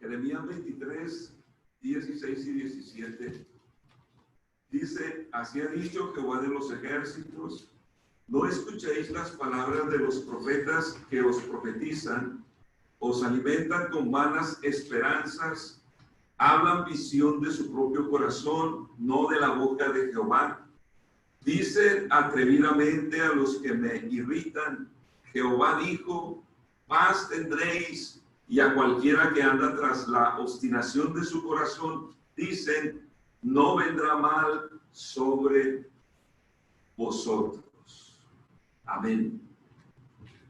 Jeremías 23, 16 y 17. Dice, así ha dicho Jehová de los ejércitos, no escuchéis las palabras de los profetas que os profetizan, os alimentan con vanas esperanzas, hablan visión de su propio corazón, no de la boca de Jehová. Dicen atrevidamente a los que me irritan, Jehová dijo, paz tendréis, y a cualquiera que anda tras la obstinación de su corazón, dicen, no vendrá mal sobre vosotros. Amén.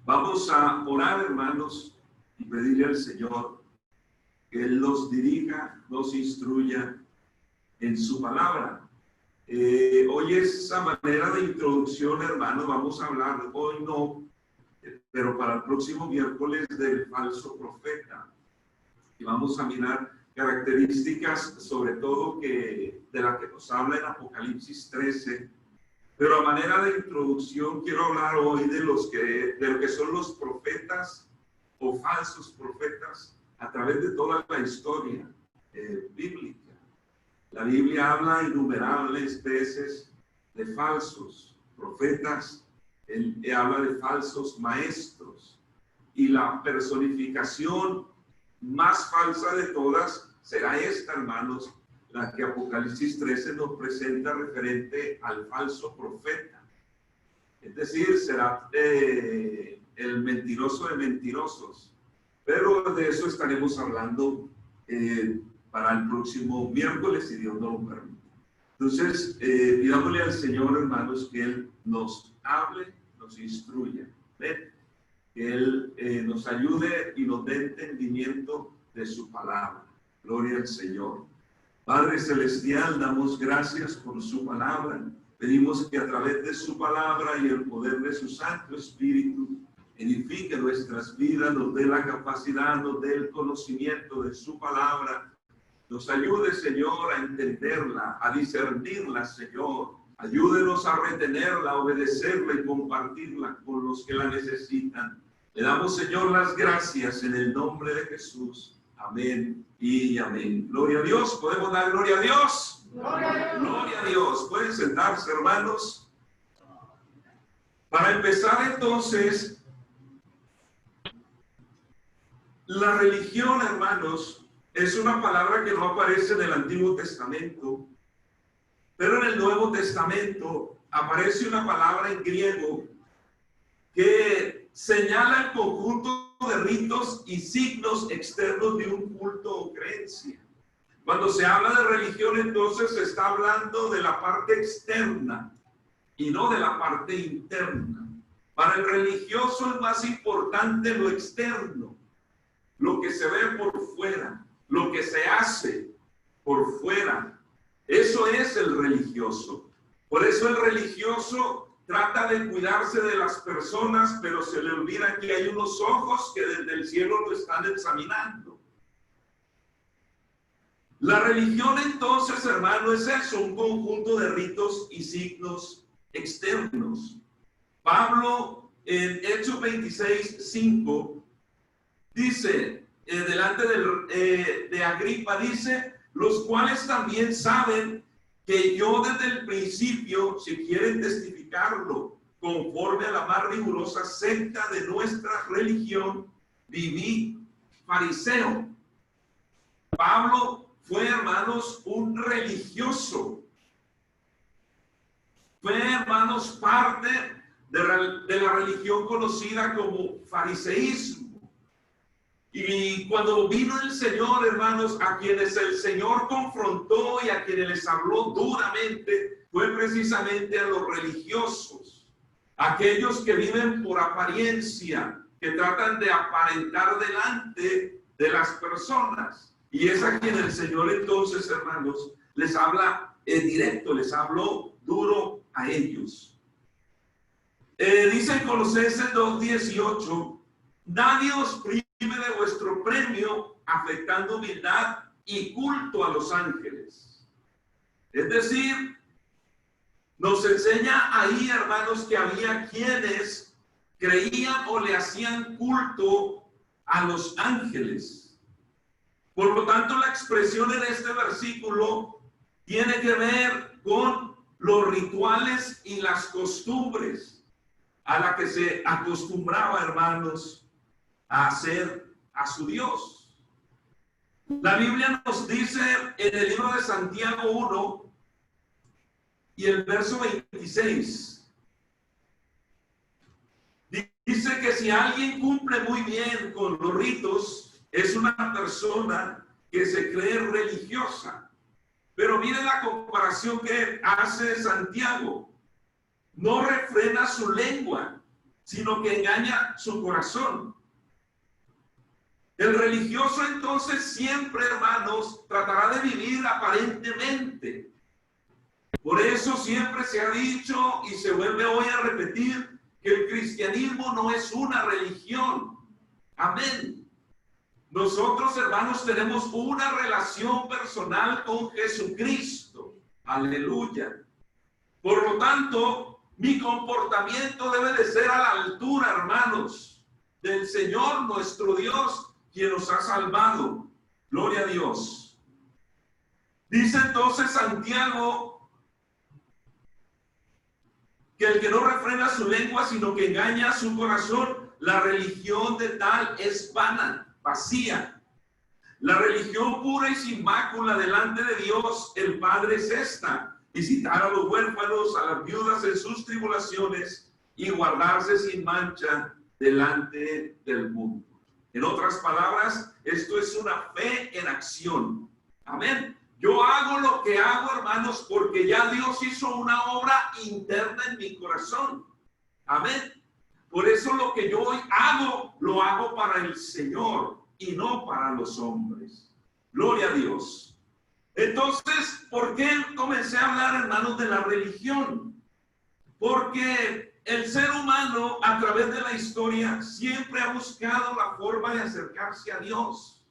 Vamos a orar, hermanos, y pedirle al Señor que Él nos dirija, nos instruya en su palabra. Hoy es esa manera de introducción, hermanos. Vamos a hablar, hoy no, pero para el próximo miércoles, del falso profeta. Y vamos a mirar características, sobre todo de la que nos habla en Apocalipsis 13. Pero a manera de introducción quiero hablar hoy de lo que son los profetas o falsos profetas a través de toda la historia bíblica. La Biblia habla innumerables veces de falsos profetas, habla de falsos maestros, y la personificación más falsa de todas será esta, hermanos, la que Apocalipsis 13 nos presenta referente al falso profeta. Es decir, será el mentiroso de mentirosos. Pero de eso estaremos hablando para el próximo miércoles, si Dios nos lo permite. Entonces, pidámosle al Señor, hermanos, que Él nos hable, nos instruya, que Él nos ayude y nos dé entendimiento de su palabra. Gloria al Señor. Padre Celestial, damos gracias por su palabra. Pedimos que a través de su palabra y el poder de su Santo Espíritu edifique nuestras vidas, nos dé la capacidad, nos dé el conocimiento de su palabra. Nos ayude, Señor, a entenderla, a discernirla, Señor. Ayúdenos a retenerla, a obedecerla y compartirla con los que la necesitan. Le damos, Señor, las gracias en el nombre de Jesús. Amén y amén. Gloria a Dios. ¿Podemos dar gloria a Dios? Gloria a Dios. Pueden sentarse, hermanos. Para empezar, entonces, la religión, hermanos, es una palabra que no aparece en el Antiguo Testamento, pero en el Nuevo Testamento aparece una palabra en griego que señala el conjunto de ritos y signos externos de un culto o creencia. Cuando se habla de religión, entonces se está hablando de la parte externa y no de la parte interna. Para el religioso es más importante lo externo, lo que se ve por fuera, lo que se hace por fuera. Eso es el religioso. Por eso el religioso trata de cuidarse de las personas, pero se le olvida que hay unos ojos que desde el cielo lo están examinando. La religión, entonces, hermano, es eso, un conjunto de ritos y signos externos. Pablo, en Hechos 26:5, dice, delante de Agripa, dice, los cuales también saben que yo desde el principio, si quieren testificarlo, conforme a la más rigurosa secta de nuestra religión, viví fariseo. Pablo fue, hermanos, un religioso. Fue, hermanos, parte de la religión conocida como fariseísmo. Y cuando vino el Señor, hermanos, a quienes el Señor confrontó y a quienes les habló duramente, fue precisamente a los religiosos, aquellos que viven por apariencia, que tratan de aparentar delante de las personas. Y es a quien el Señor entonces, hermanos, les habla directo, les habló duro a ellos. Dice en Colosenses 2:18, nadie os prive de vuestro premio, afectando humildad y culto a los ángeles. Es decir, nos enseña ahí, hermanos, que había quienes creían o le hacían culto a los ángeles. Por lo tanto, la expresión en este versículo tiene que ver con los rituales y las costumbres a la que se acostumbraba, hermanos, a hacer a su Dios. La Biblia nos dice en el libro de Santiago 1 y el verso 26, dice que si alguien cumple muy bien con los ritos, es una persona que se cree religiosa. Pero mire la comparación que hace Santiago. No refrena su lengua, sino que engaña su corazón. El religioso entonces siempre, hermanos, tratará de vivir aparentemente. Por eso siempre se ha dicho y se vuelve hoy a repetir que el cristianismo no es una religión. Amén. Nosotros, hermanos, tenemos una relación personal con Jesucristo. Aleluya. Por lo tanto, mi comportamiento debe de ser a la altura, hermanos, del Señor nuestro Dios, quien nos ha salvado. Gloria a Dios. Dice entonces Santiago que el que no refrena su lengua, sino que engaña su corazón, la religión de tal es vana, vacía. La religión pura y sin mácula delante de Dios el Padre es esta: visitar a los huérfanos, a las viudas en sus tribulaciones y guardarse sin mancha delante del mundo. En otras palabras, esto es una fe en acción. Amén. Yo hago lo que hago, hermanos, porque ya Dios hizo una obra interna en mi corazón. Amén. Por eso lo que yo hoy hago, lo hago para el Señor y no para los hombres. Gloria a Dios. Entonces, ¿por qué comencé a hablar, hermanos, de la religión? Porque el ser humano, a través de la historia, siempre ha buscado la forma de acercarse a Dios.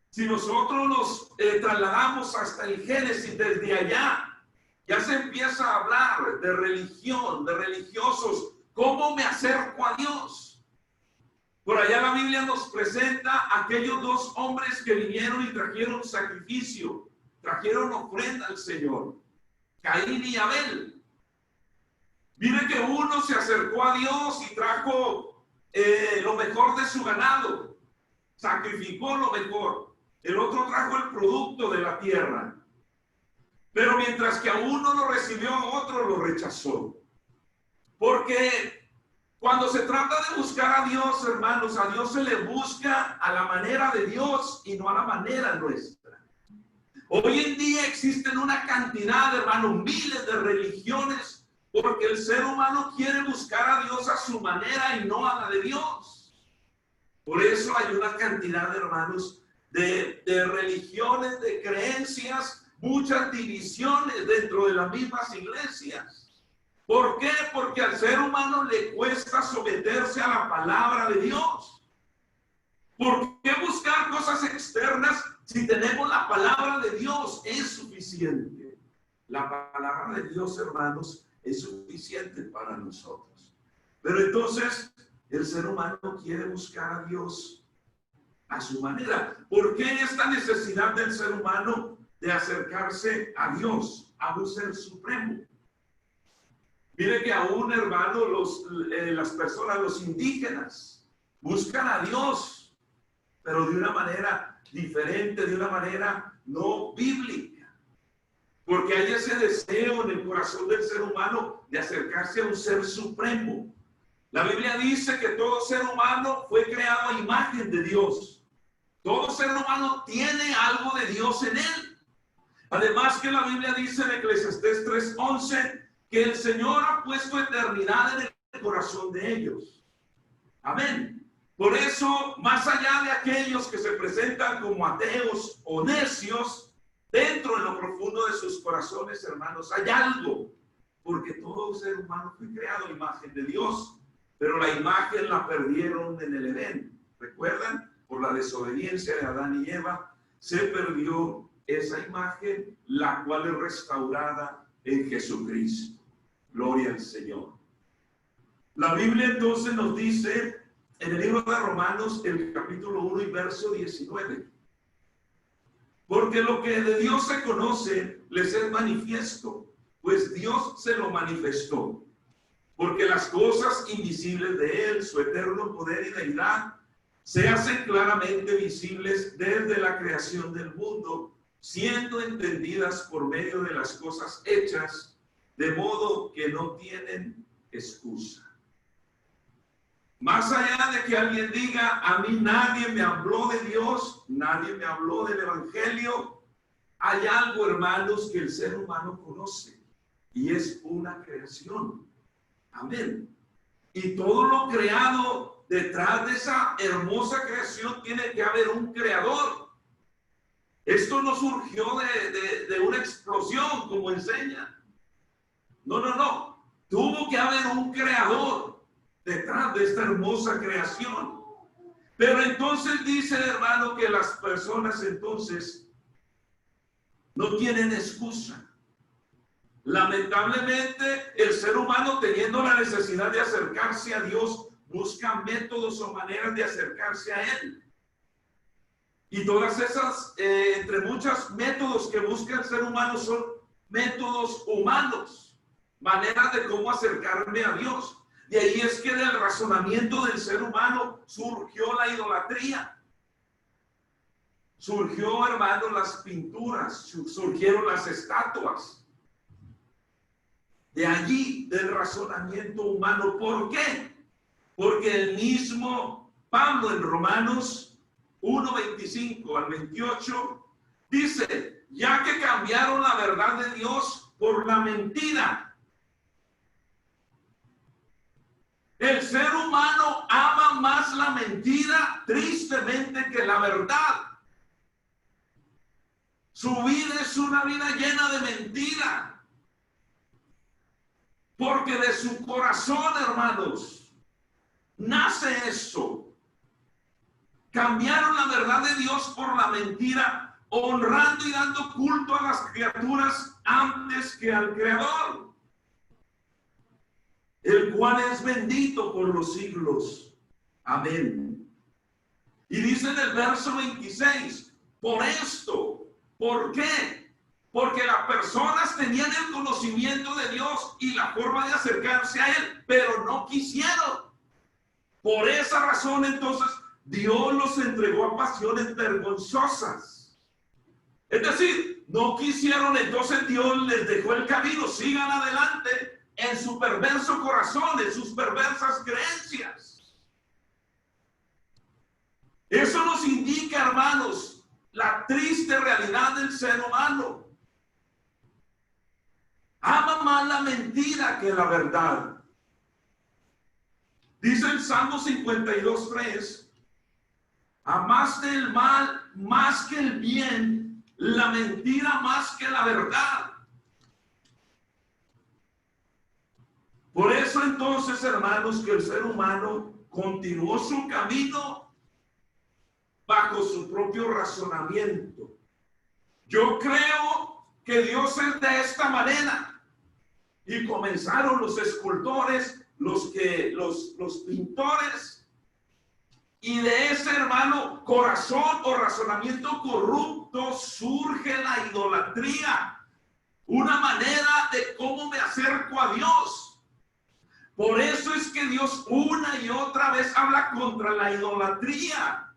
Si nosotros nos trasladamos hasta el Génesis, desde allá, ya se empieza a hablar de religión, de religiosos. ¿Cómo me acerco a Dios? Por allá la Biblia nos presenta a aquellos dos hombres que vinieron y trajeron sacrificio, trajeron ofrenda al Señor, Caín y Abel. Mire que uno se acercó a Dios y trajo lo mejor de su ganado, sacrificó lo mejor. El otro trajo el producto de la tierra. Pero mientras que a uno lo recibió, a otro lo rechazó. Porque cuando se trata de buscar a Dios, hermanos, a Dios se le busca a la manera de Dios y no a la manera nuestra. Hoy en día existen una cantidad de, hermanos, miles de religiones, porque el ser humano quiere buscar a Dios a su manera y no a la de Dios. Por eso hay una cantidad de, hermanos, de religiones, de creencias, muchas divisiones dentro de las mismas iglesias. ¿Por qué? Porque al ser humano le cuesta someterse a la palabra de Dios. ¿Por qué buscar cosas externas si tenemos la palabra de Dios? Es suficiente. La palabra de Dios, hermanos, es suficiente para nosotros. Pero entonces el ser humano quiere buscar a Dios a su manera. ¿Por qué esta necesidad del ser humano de acercarse a Dios, a un ser supremo? Mire que aún, hermano, las personas, los indígenas, buscan a Dios, pero de una manera diferente, de una manera no bíblica. Porque hay ese deseo en el corazón del ser humano de acercarse a un ser supremo. La Biblia dice que todo ser humano fue creado a imagen de Dios. Todo ser humano tiene algo de Dios en él. Además que la Biblia dice en Eclesiastés 3:11 que el Señor ha puesto eternidad en el corazón de ellos. Amén. Por eso, más allá de aquellos que se presentan como ateos o necios, dentro de lo profundo de sus corazones, hermanos, hay algo. Porque todo ser humano fue creado a imagen de Dios, pero la imagen la perdieron en el Edén. ¿Recuerdan? Por la desobediencia de Adán y Eva, se perdió esa imagen, la cual es restaurada en Jesucristo. Gloria al Señor. La Biblia entonces nos dice en el libro de Romanos, el capítulo 1 y verso 19. Porque lo que de Dios se conoce les es manifiesto, pues Dios se lo manifestó. Porque las cosas invisibles de Él, su eterno poder y deidad, se hacen claramente visibles desde la creación del mundo, siendo entendidas por medio de las cosas hechas, de modo que no tienen excusa. Más allá de que alguien diga, a mí nadie me habló de Dios, nadie me habló del Evangelio, hay algo, hermanos, que el ser humano conoce, y es una creación. Amén. Y todo lo creado, detrás de esa hermosa creación tiene que haber un creador. Esto no surgió de una explosión, como enseña. No. Tuvo que haber un creador detrás de esta hermosa creación. Pero entonces dice, hermano, que las personas entonces no tienen excusa. Lamentablemente, el ser humano, teniendo la necesidad de acercarse a Dios, busca métodos o maneras de acercarse a Él. Y todas esas, entre muchos métodos que busca el ser humano, son métodos humanos, maneras de cómo acercarme a Dios. De ahí es que del razonamiento del ser humano surgió la idolatría. Surgió, hermanos, las pinturas, surgieron las estatuas. De allí, del razonamiento humano. ¿Por qué? Porque el mismo Pablo en Romanos 1:25 al 28 dice, ya que cambiaron la verdad de Dios por la mentira. El ser humano ama más la mentira, tristemente, que la verdad. Su vida es una vida llena de mentira. Porque de su corazón, hermanos, nace eso. Cambiaron la verdad de Dios por la mentira, honrando y dando culto a las criaturas antes que al Creador, el cual es bendito por los siglos. Amén. Y dice en el verso 26, por esto, ¿por qué? Porque las personas tenían el conocimiento de Dios y la forma de acercarse a Él, pero no quisieron. Por esa razón, entonces, Dios los entregó a pasiones vergonzosas. Es decir, no quisieron, entonces Dios les dejó el camino. Sigan adelante en su perverso corazón, en sus perversas creencias. Eso nos indica, hermanos, la triste realidad del ser humano. Ama más la mentira que la verdad. Dice el Salmo 52:3, amaste el mal más que el bien, la mentira más que la verdad. Por eso entonces, hermanos, que el ser humano continuó su camino bajo su propio razonamiento. Yo creo que Dios es de esta manera. Y comenzaron los escultores, los pintores, y de ese, hermano, corazón o razonamiento corrupto surge la idolatría, una manera de cómo me acerco a Dios. Por eso es que Dios una y otra vez habla contra la idolatría,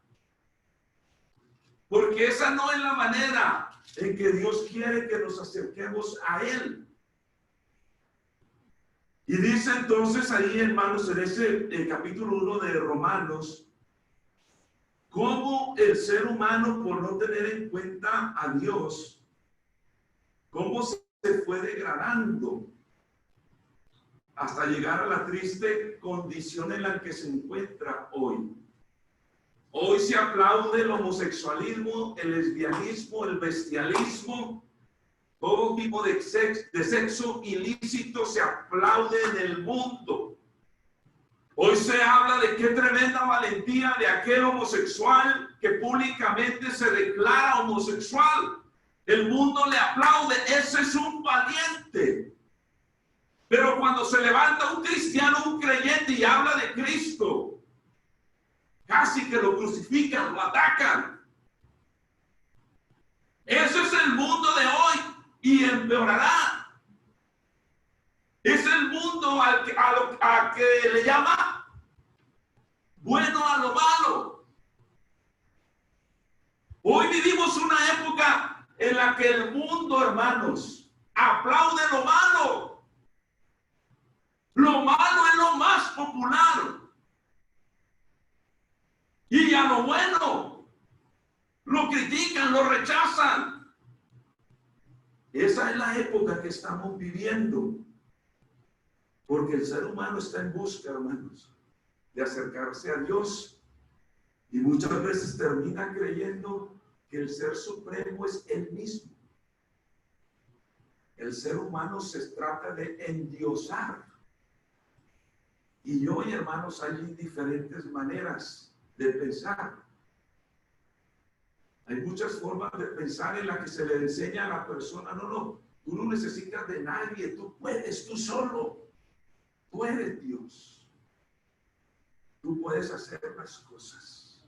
porque esa no es la manera en que Dios quiere que nos acerquemos a Él. Y dice entonces ahí, hermanos, en ese capítulo 1 de Romanos, cómo el ser humano, por no tener en cuenta a Dios, cómo se fue degradando hasta llegar a la triste condición en la que se encuentra hoy. Hoy se aplaude el homosexualismo, el lesbianismo, el bestialismo. Todo tipo de sexo ilícito se aplaude en el mundo. Hoy se habla de qué tremenda valentía de aquel homosexual que públicamente se declara homosexual. El mundo le aplaude, ese es un valiente. Pero cuando se levanta un cristiano, un creyente y habla de Cristo, casi que lo crucifican, lo atacan. y empeorará. Es el mundo a que le llama bueno a lo malo. Hoy vivimos una época en la que el mundo, hermanos, aplaude lo malo. Lo malo es lo más popular. Y a lo bueno lo critican, lo rechazan. Esa es la época que estamos viviendo. Porque el ser humano está en busca, hermanos, de acercarse a Dios. Y muchas veces termina creyendo que el Ser Supremo es Él mismo. El ser humano se trata de endiosar. Y hoy, hermanos, hay diferentes maneras de pensar. Hay muchas formas de pensar en las que se le enseña a la persona, no, tú no necesitas de nadie, tú puedes, tú solo. Tú eres Dios. Tú puedes hacer las cosas.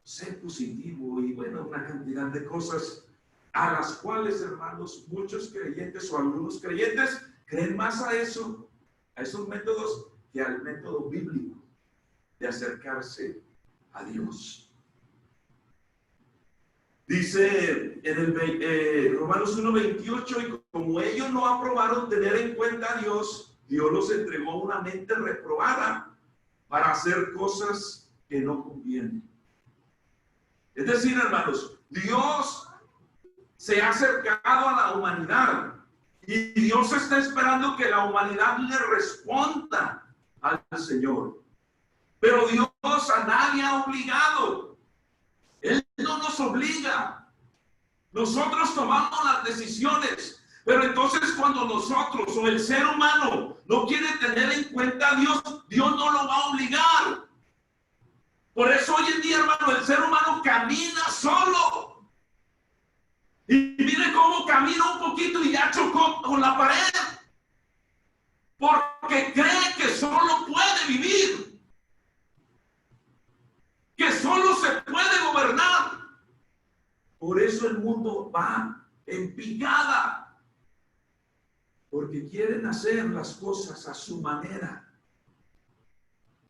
Sé positivo y bueno, una cantidad de cosas a las cuales, hermanos, muchos creyentes o algunos creyentes creen más a eso, a esos métodos, que al método bíblico de acercarse a Dios. Dice en el Romanos 1:28, y como ellos no aprobaron tener en cuenta a Dios, Dios los entregó una mente reprobada para hacer cosas que no convienen. Es decir, hermanos, Dios se ha acercado a la humanidad y Dios está esperando que la humanidad le responda al Señor. Pero Dios a nadie ha obligado. Él no nos obliga. Nosotros tomamos las decisiones. Pero entonces cuando nosotros o el ser humano no quiere tener en cuenta a Dios, Dios no lo va a obligar. Por eso hoy en día, hermano, el ser humano camina solo. Y mire cómo camina un poquito y ya chocó con la pared. Porque cree que solo puede vivir. Que solo se puede gobernar. Por eso el mundo va en picada. Porque quieren hacer las cosas a su manera.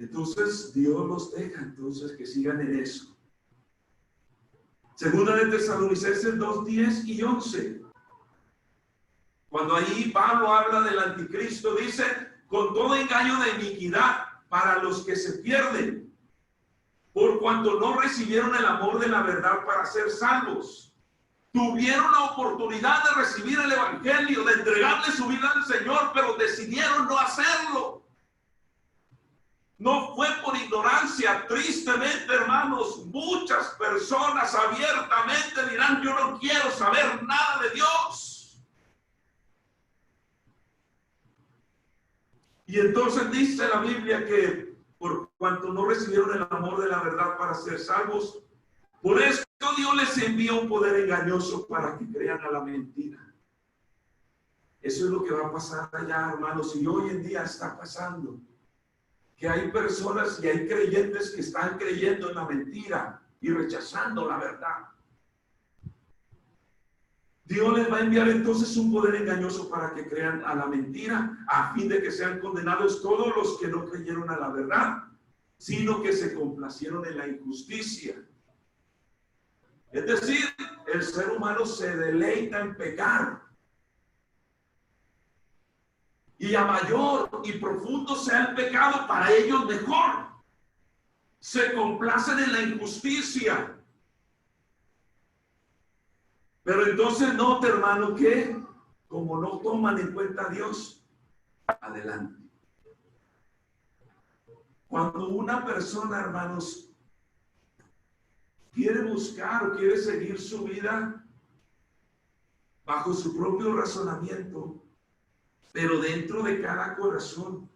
Entonces Dios los deja entonces que sigan en eso. Segunda de Tesalonicenses 2:10 y 11. Cuando ahí Pablo habla del anticristo, dice, con todo engaño de iniquidad para los que se pierden, por cuanto no recibieron el amor de la verdad para ser salvos. Tuvieron la oportunidad de recibir el evangelio, de entregarle su vida al Señor, pero decidieron no hacerlo. No fue por ignorancia. Tristemente, hermanos, muchas personas abiertamente dirán, yo no quiero saber nada de Dios. Y entonces dice la Biblia que por cuanto no recibieron el amor de la verdad para ser salvos, por esto Dios les envía un poder engañoso para que crean a la mentira. Eso es lo que va a pasar allá, hermanos, y hoy en día está pasando. Que hay personas y hay creyentes que están creyendo en la mentira y rechazando la verdad. Dios les va a enviar entonces un poder engañoso para que crean a la mentira, a fin de que sean condenados todos los que no creyeron a la verdad, sino que se complacieron en la injusticia. Es decir, el ser humano se deleita en pecar. Y a mayor y profundo sea el pecado, para ellos mejor. Se complacen en la injusticia. Pero entonces note, hermano, que como no toman en cuenta a Dios, adelante. Cuando una persona, hermanos, quiere buscar o quiere seguir su vida bajo su propio razonamiento, pero dentro de cada corazón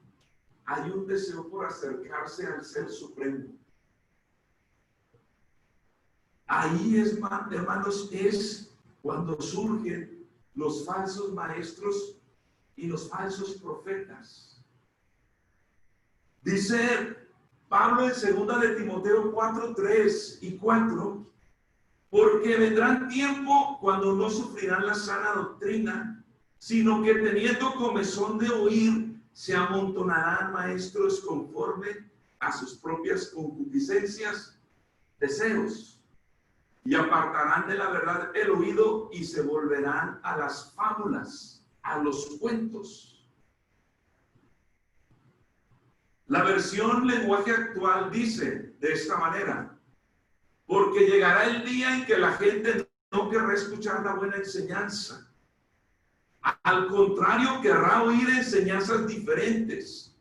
hay un deseo por acercarse al Ser Supremo. Ahí es, hermanos, es cuando surgen los falsos maestros y los falsos profetas. Dice Pablo en 2 de Timoteo 4:3 y 4, Porque vendrán tiempo cuando no sufrirán la sana doctrina, sino que teniendo comezón de oír, se amontonarán maestros conforme a sus propias concupiscencias, deseos, y apartarán de la verdad el oído y se volverán a las fábulas, a los cuentos. La versión lenguaje actual dice de esta manera: porque llegará el día en que la gente no querrá escuchar la buena enseñanza. Al contrario, querrá oír enseñanzas diferentes.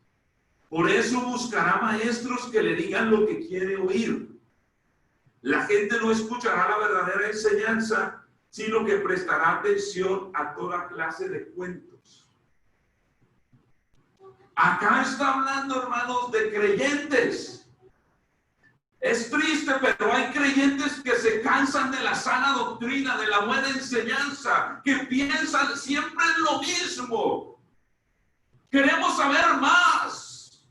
Por eso buscará maestros que le digan lo que quiere oír. La gente no escuchará la verdadera enseñanza, sino que prestará atención a toda clase de cuentos. Acá está hablando, hermanos, de creyentes. Es triste, pero hay creyentes que se cansan de la sana doctrina, de la buena enseñanza, que piensan siempre en lo mismo. Queremos saber más.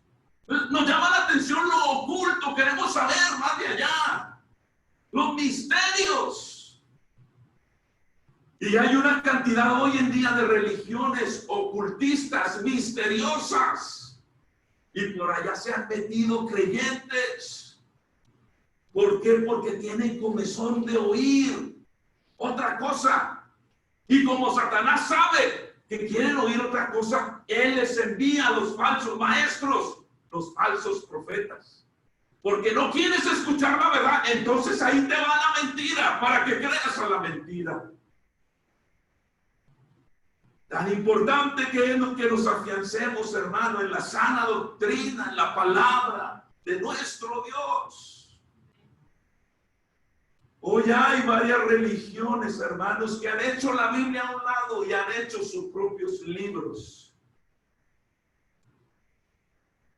Nos llama la atención lo oculto, queremos saber más de allá. Los misterios. Y hay una cantidad hoy en día de religiones ocultistas, misteriosas. Y por allá se han metido creyentes. ¿Por qué? Porque tienen comezón de oír otra cosa. Y como Satanás sabe que quieren oír otra cosa, él les envía a los falsos maestros, los falsos profetas. Porque no quieres escuchar la verdad, entonces ahí te va la mentira, para que creas a la mentira. Tan importante que es que nos afiancemos, hermano, en la sana doctrina, en la palabra de nuestro Dios. Hoy hay varias religiones, hermanos, que han hecho la Biblia a un lado y han hecho sus propios libros.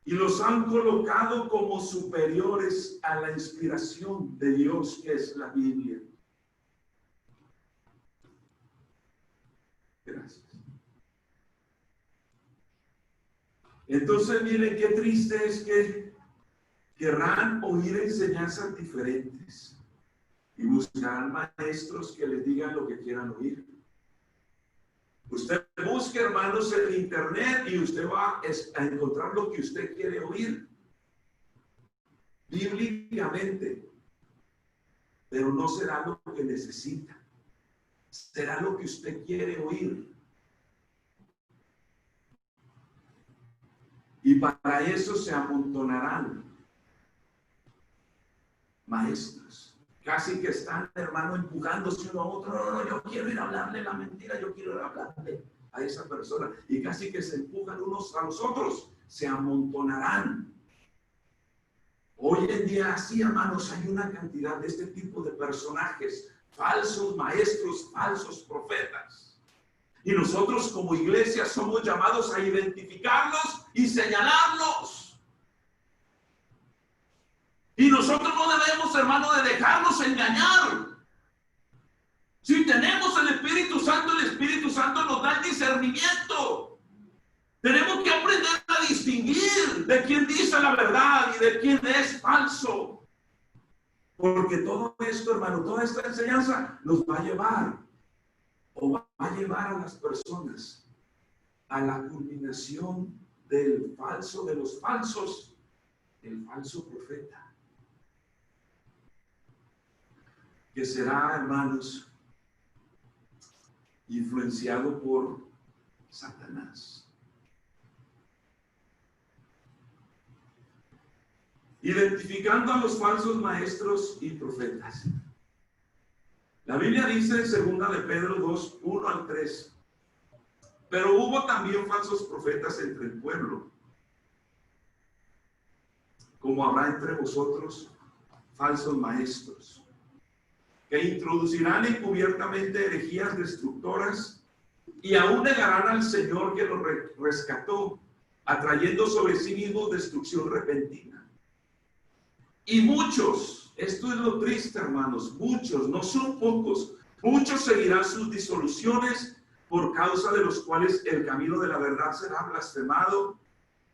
Y los han colocado como superiores a la inspiración de Dios, que es la Biblia. Gracias. Entonces, miren qué triste es que querrán oír enseñanzas diferentes. Y buscarán maestros que les digan lo que quieran oír. Usted busque, hermanos, en internet y usted va a encontrar lo que usted quiere oír. Bíblicamente. Pero no será lo que necesita. Será lo que usted quiere oír. Y para eso se amontonarán maestros. Casi que están, hermano, empujándose uno a otro. No, yo quiero ir a hablarle la mentira, yo quiero ir a hablarle a esa persona. Y casi que se empujan unos a los otros, se amontonarán. Hoy en día, así, hermanos, hay una cantidad de este tipo de personajes, falsos maestros, falsos profetas. Y nosotros como iglesia somos llamados a identificarlos y señalarlos. Y nosotros no debemos, hermano, de dejarnos engañar. Si tenemos el Espíritu Santo nos da el discernimiento. Tenemos que aprender a distinguir de quién dice la verdad y de quién es falso. Porque todo esto, hermano, toda esta enseñanza nos va a llevar, o va a llevar a las personas a la culminación del falso, de los falsos, el falso profeta. Que será, hermanos, influenciado por Satanás. Identificando a los falsos maestros y profetas. La Biblia dice en 2 de Pedro 2, 1 al 3. Pero hubo también falsos profetas entre el pueblo, como habrá entre vosotros falsos maestros, que introducirán encubiertamente herejías destructoras y aún negarán al Señor que los rescató, atrayendo sobre sí mismos destrucción repentina. Y muchos, esto es lo triste, hermanos, muchos, no son pocos, muchos seguirán sus disoluciones, por causa de los cuales el camino de la verdad será blasfemado,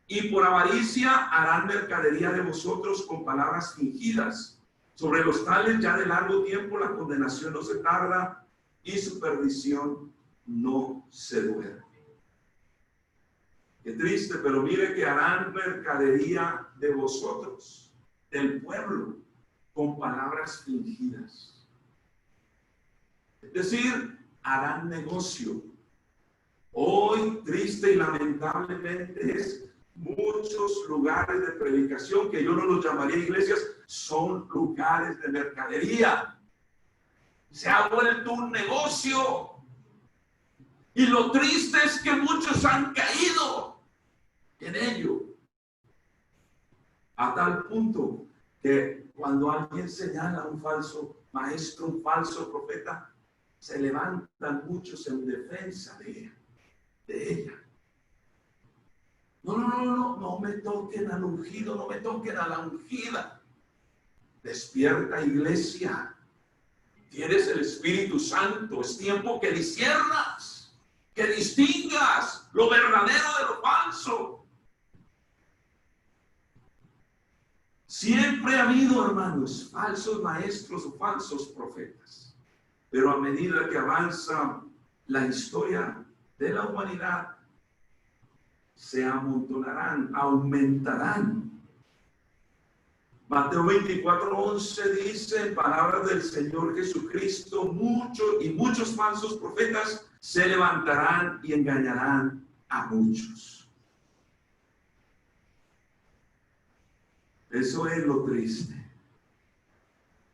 y por avaricia harán mercadería de vosotros con palabras fingidas. Sobre los tales ya de largo tiempo la condenación no se tarda y su perdición no se duerme. Qué triste, pero mire que harán mercadería de vosotros, del pueblo, con palabras fingidas. Es decir, harán negocio. Hoy, triste y lamentablemente, es muchos lugares de predicación, que yo no los llamaría iglesias, son lugares de mercadería. Se ha vuelto un negocio. Y lo triste es que muchos han caído en ello. A tal punto que cuando alguien señala a un falso maestro, un falso profeta, se levantan muchos en defensa de ella. No me toquen al ungido, no me toquen a la ungida. Despierta, iglesia. Tienes el Espíritu Santo. Es tiempo que disciernas, que distingas lo verdadero de lo falso. Siempre ha habido, hermanos, falsos maestros o falsos profetas. Pero a medida que avanza la historia de la humanidad, se amontonarán, aumentarán. Mateo 24:11 dice, en palabras del Señor Jesucristo, muchos falsos profetas se levantarán y engañarán a muchos. Eso es lo triste,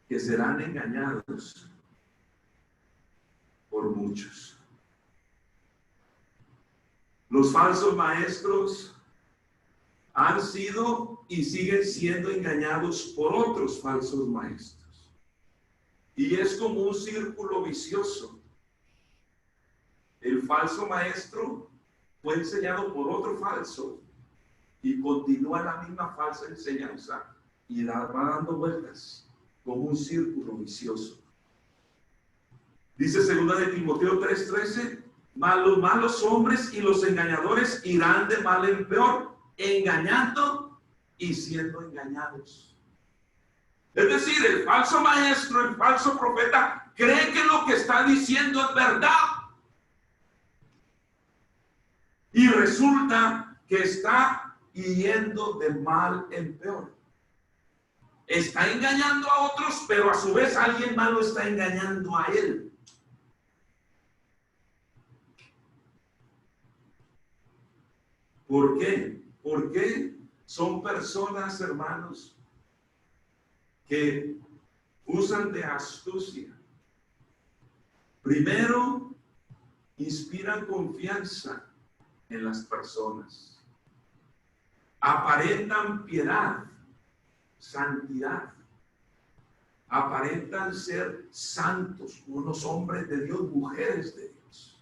que serán engañados por muchos. Los falsos maestros han sido y siguen siendo engañados por otros falsos maestros. Y es como un círculo vicioso. El falso maestro fue enseñado por otro falso y continúa la misma falsa enseñanza y va dando vueltas como un círculo vicioso. Dice 2 de Timoteo 3:13, mas los malos hombres y los engañadores irán de mal en peor, engañando y siendo engañados. Es decir, el falso maestro, el falso profeta, cree que lo que está diciendo es verdad. Y resulta que está yendo de mal en peor. Está engañando a otros, pero a su vez alguien más lo está engañando a él. ¿Por qué? Porque son personas, hermanos, que usan de astucia. Primero, inspiran confianza en las personas. Aparentan piedad, santidad. Aparentan ser santos, unos hombres de Dios, mujeres de Dios.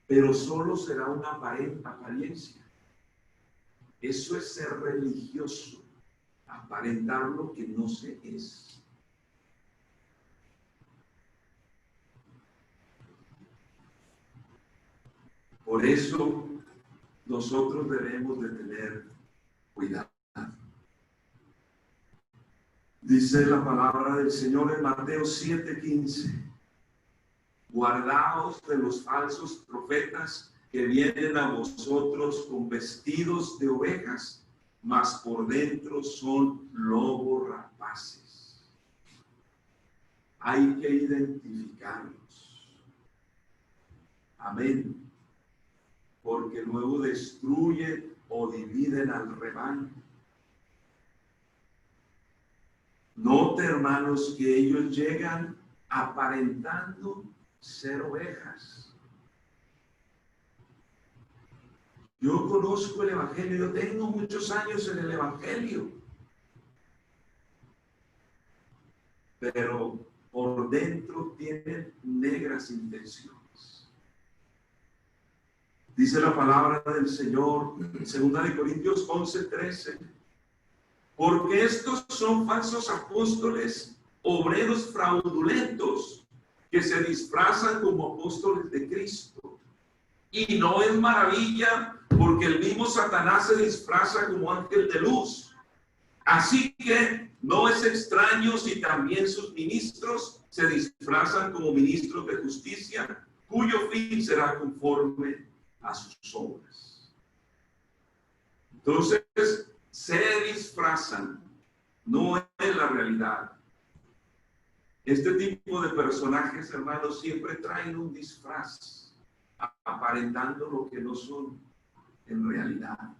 Pero solo será una apariencia. Eso es ser religioso, aparentar lo que no se es. Por eso nosotros debemos de tener cuidado. Dice la palabra del Señor en Mateo 7:15. Guardaos de los falsos profetas que vienen a vosotros con vestidos de ovejas, mas por dentro son lobos rapaces. Hay que identificarlos. Amén. Porque luego destruyen o dividen al rebaño. Note, hermanos, que ellos llegan aparentando ser ovejas. Yo conozco el Evangelio, yo tengo muchos años en el Evangelio, pero por dentro tienen negras intenciones. Dice la palabra del Señor en 2 de Corintios 11:13, porque estos son falsos apóstoles, obreros fraudulentos, que se disfrazan como apóstoles de Cristo. Y no es maravilla, porque el mismo Satanás se disfraza como ángel de luz. Así que no es extraño si también sus ministros se disfrazan como ministros de justicia, cuyo fin será conforme a sus obras. Entonces, se disfrazan, no es la realidad. Este tipo de personajes, hermanos, siempre traen un disfraz, aparentando lo que no son en realidad,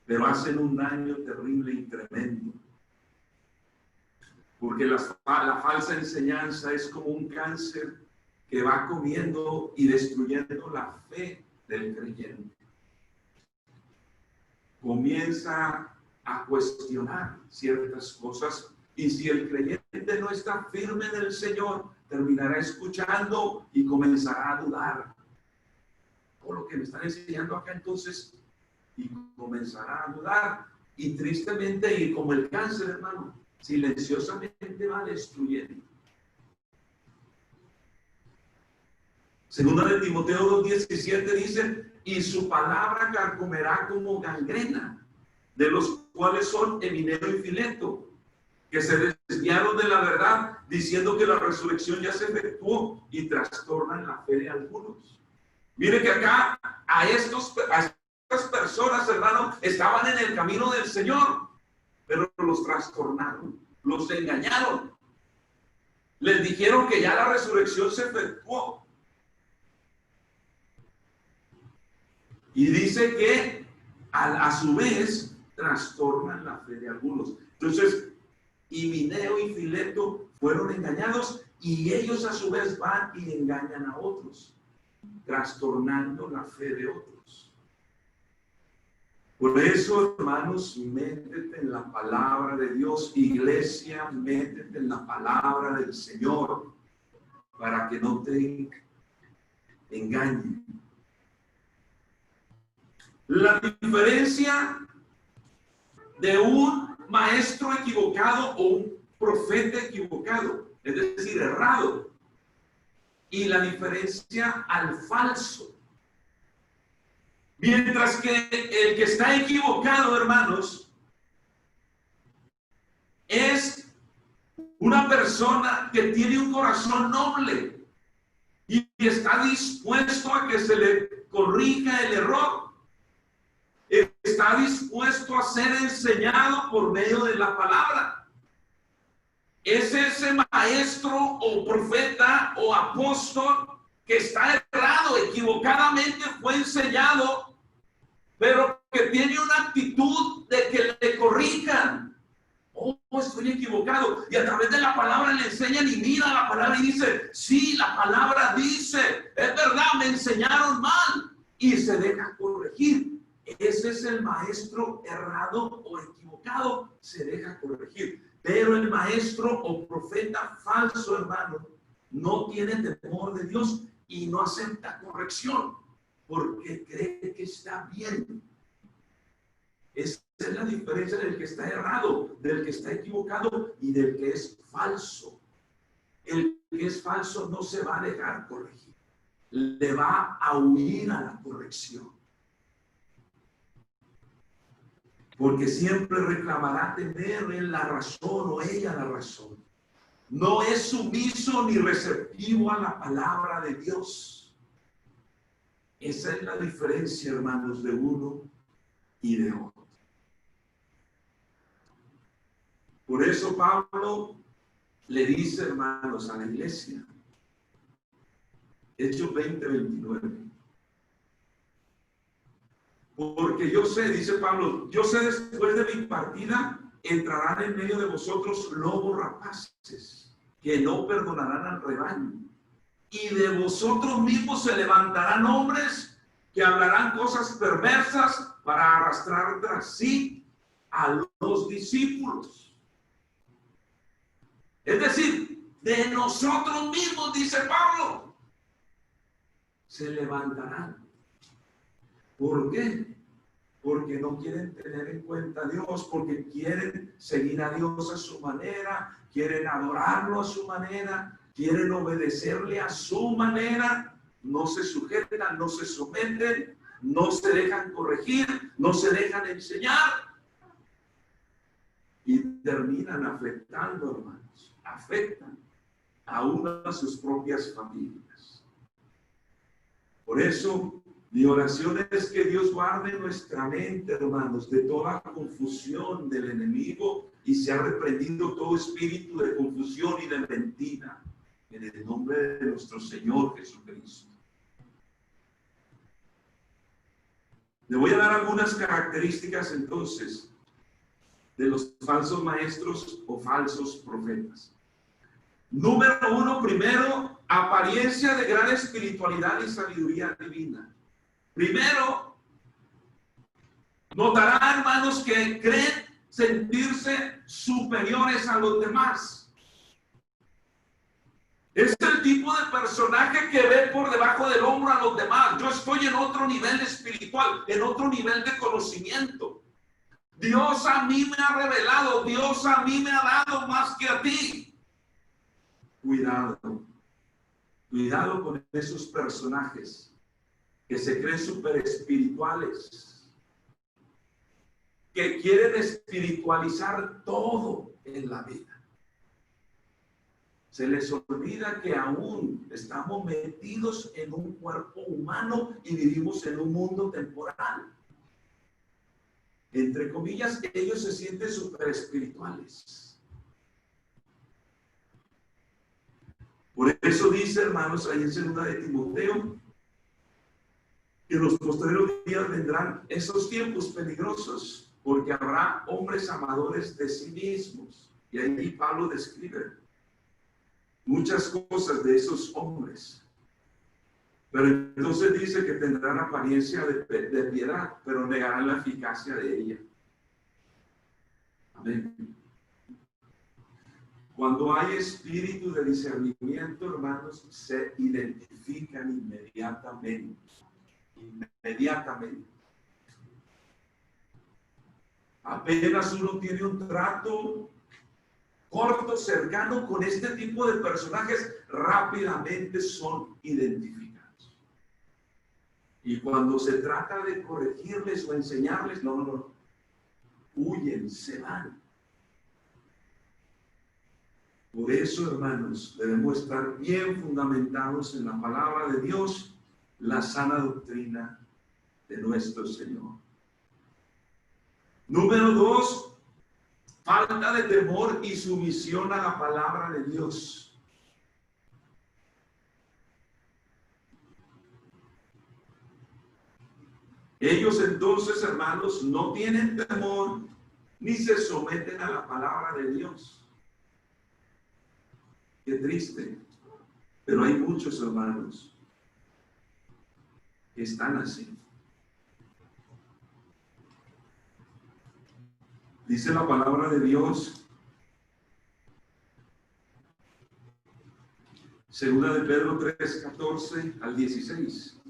pero hacen un daño terrible y tremendo. Porque la falsa enseñanza es como un cáncer que va comiendo y destruyendo la fe del creyente. Comienza a cuestionar ciertas cosas, y si el creyente no está firme en el Señor, terminará escuchando y comenzará a dudar. Por lo que me están enseñando acá, entonces, y comenzará a dudar. Y tristemente, y como el cáncer, hermano, silenciosamente va destruyendo. Segunda de Timoteo 2:17 dice: y su palabra carcomerá como gangrena, de los cuales son Emineo y Fileto, que se desviaron de la verdad, diciendo que la resurrección ya se efectuó, y trastornan la fe de algunos. Mire que acá a estas personas, hermano, estaban en el camino del Señor, pero los trastornaron, los engañaron. Les dijeron que ya la resurrección se efectuó. Y dice que a su vez trastornan la fe de algunos. Entonces, Himeneo y Fileto fueron engañados, y ellos a su vez van y engañan a otros, trastornando la fe de otros. Por eso, hermanos, métete en la palabra de Dios. Iglesia, métete en la palabra del Señor, para que no te engañen. La diferencia de un maestro equivocado o un profeta equivocado, es decir, errado, y la diferencia al falso. Mientras que el que está equivocado, hermanos, es una persona que tiene un corazón noble y está dispuesto a que se le corrija el error. Está dispuesto a ser enseñado por medio de la palabra. Es ese maestro o profeta o apóstol que está errado, equivocadamente fue enseñado, pero que tiene una actitud de que le corrijan. Oh, estoy equivocado. Y a través de la palabra le enseñan, y mira la palabra y dice: sí, la palabra dice, es verdad, me enseñaron mal. Y se deja corregir. Ese es el maestro errado o equivocado, se deja corregir. Pero el maestro o profeta falso, hermano, no tiene temor de Dios y no acepta corrección, porque cree que está bien. Esa es la diferencia del que está errado, del que está equivocado y del que es falso. El que es falso no se va a dejar corregir, le va a huir a la corrección, porque siempre reclamará tener él la razón o ella la razón. No es sumiso ni receptivo a la palabra de Dios. Esa es la diferencia, hermanos, de uno y de otro. Por eso Pablo le dice, hermanos, a la iglesia, Hechos 20:29. Porque yo sé, dice Pablo, yo sé después de mi partida entrarán en medio de vosotros lobos rapaces, que no perdonarán al rebaño. Y de vosotros mismos se levantarán hombres que hablarán cosas perversas para arrastrar tras sí a los discípulos. Es decir, de nosotros mismos, dice Pablo, se levantarán. ¿Por qué? Porque no quieren tener en cuenta a Dios, porque quieren seguir a Dios a su manera, quieren adorarlo a su manera, quieren obedecerle a su manera, no se sujetan, no se someten, no se dejan corregir, no se dejan enseñar. y terminan afectando, hermanos, afectan aún a sus propias familias. Por eso, mi oración es que Dios guarde nuestra mente, hermanos, de toda confusión del enemigo y sea reprendido todo espíritu de confusión y de mentira, en el nombre de nuestro Señor Jesucristo. Le voy a dar algunas características entonces de los falsos maestros o falsos profetas. Número 1, primero, apariencia de gran espiritualidad y sabiduría divina. Primero, notará, hermanos, que creen sentirse superiores a los demás. Es el tipo de personaje que ve por debajo del hombro a los demás. Yo estoy en otro nivel espiritual, en otro nivel de conocimiento. Dios a mí me ha revelado, Dios a mí me ha dado más que a ti. Cuidado, cuidado con esos personajes que se creen super espirituales, que quieren espiritualizar todo en la vida. Se les olvida que aún estamos metidos en un cuerpo humano y vivimos en un mundo temporal. Entre comillas, ellos se sienten super espirituales. Por eso dice, hermanos, ahí en 2 de Timoteo, que en los posteriores días vendrán esos tiempos peligrosos, porque habrá hombres amadores de sí mismos. Y ahí Pablo describe muchas cosas de esos hombres. Pero entonces dice que tendrán apariencia de piedad, pero negarán la eficacia de ella. Amén. Cuando hay espíritu de discernimiento, hermanos, se identifican inmediatamente. Inmediatamente. Apenas uno tiene un trato corto, cercano con este tipo de personajes, rápidamente son identificados. Y cuando se trata de corregirles o enseñarles, no, huyen, se van. Por eso, hermanos, debemos estar bien fundamentados en la palabra de Dios, la sana doctrina de nuestro Señor. Número 2, falta de temor y sumisión a la palabra de Dios. Ellos entonces, hermanos, no tienen temor ni se someten a la palabra de Dios. Qué triste, pero hay muchos hermanos que están así. Dice la palabra de Dios, 2 de Pedro 3, 14 al 16.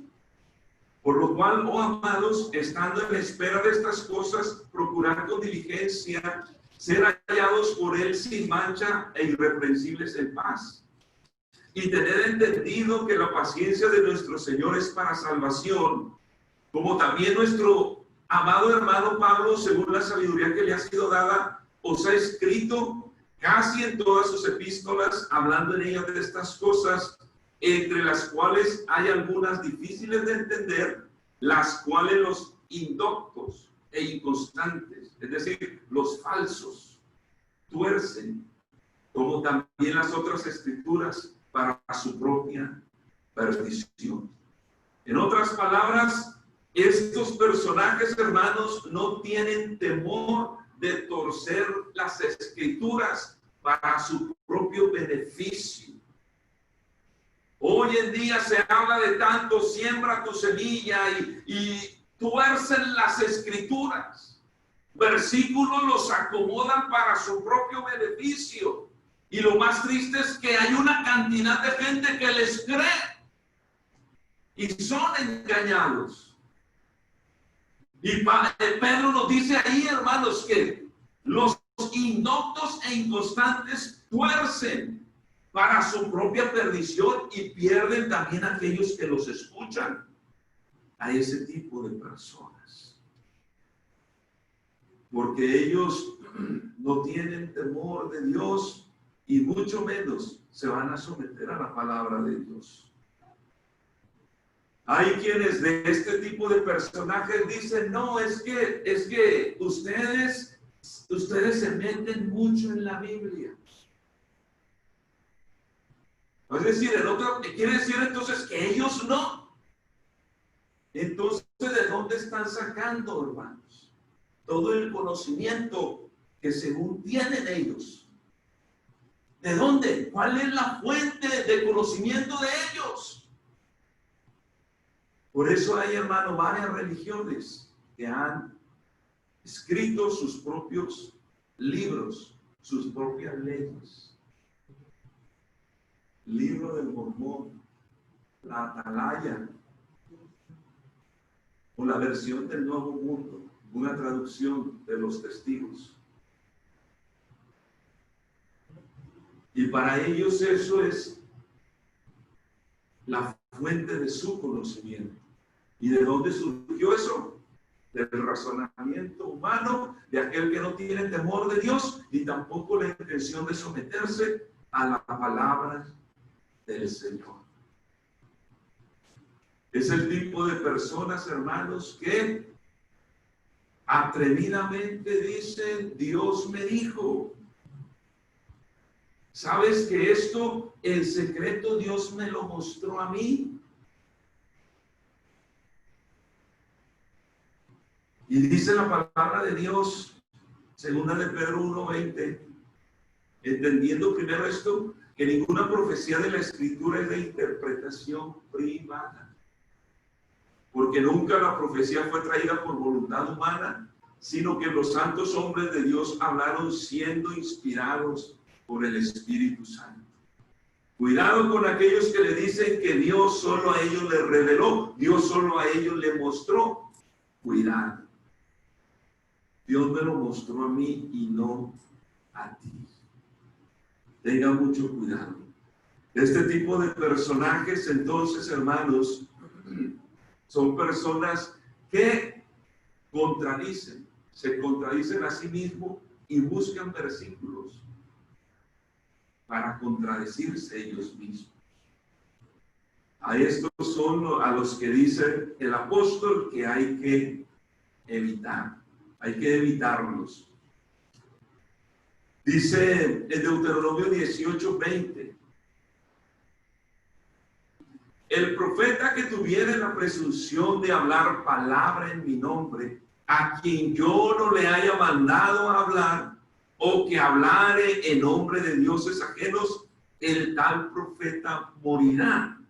Por lo cual, oh amados, estando en espera de estas cosas, procurad con diligencia ser hallados por él sin mancha e irreprensibles en paz. Y tener entendido que la paciencia de nuestro Señor es para salvación, como también nuestro amado hermano Pablo, según la sabiduría que le ha sido dada, os ha escrito casi en todas sus epístolas, hablando en ellas de estas cosas, entre las cuales hay algunas difíciles de entender, las cuales los indoctos e inconstantes, es decir, los falsos, tuercen, como también las otras escrituras, para su propia perdición. En otras palabras, estos personajes, hermanos, no tienen temor de torcer las escrituras para su propio beneficio. Hoy en día se habla de tanto, siembra tu semilla y tuercen las escrituras. Versículos los acomodan para su propio beneficio. Y lo más triste es que hay una cantidad de gente que les cree y son engañados. Y Pedro nos dice ahí, hermanos, que los indoctos e inconstantes tuercen para su propia perdición y pierden también a aquellos que los escuchan, a ese tipo de personas. porque ellos no tienen temor de Dios y mucho menos se van a someter a la palabra de Dios. Hay quienes de este tipo de personajes dicen, no, es que ustedes se meten mucho en la Biblia. Es decir, quiere decir entonces que ellos no. Entonces, ¿de dónde están sacando, hermanos, todo el conocimiento que según tienen ellos? ¿De dónde? ¿Cuál es la fuente de conocimiento de ellos? Por eso hay, hermano, varias religiones que han escrito sus propios libros, sus propias leyes. Libro del Mormón, la Atalaya, o la versión del Nuevo Mundo, una traducción de los testigos. Y para ellos eso es la fuente de su conocimiento. ¿Y de dónde surgió eso? Del razonamiento humano, de aquel que no tiene temor de Dios, ni tampoco la intención de someterse a la palabra del Señor. Es el tipo de personas, hermanos, que atrevidamente dicen, Dios me dijo. ¿Sabes que esto, en secreto, Dios me lo mostró a mí? Y dice la palabra de Dios, segunda de Pedro 1:20, entendiendo primero esto, que ninguna profecía de la Escritura es de interpretación privada. Porque nunca la profecía fue traída por voluntad humana, sino que los santos hombres de Dios hablaron siendo inspirados por el Espíritu Santo. Cuidado con aquellos que le dicen que Dios solo a ellos les reveló, Dios solo a ellos le mostró. Cuidado. Dios me lo mostró a mí y no a ti. Tenga mucho cuidado. Este tipo de personajes, entonces, hermanos, son personas que se contradicen a sí mismos y buscan versículos para contradecirse ellos mismos. A estos son a los que dice el apóstol que hay que evitar. Hay que evitarlos. Dice en Deuteronomio 18:20, el profeta que tuviere la presunción de hablar palabra en mi nombre, a quien yo no le haya mandado a hablar, o que hablare en nombre de dioses ajenos, el tal profeta morirá.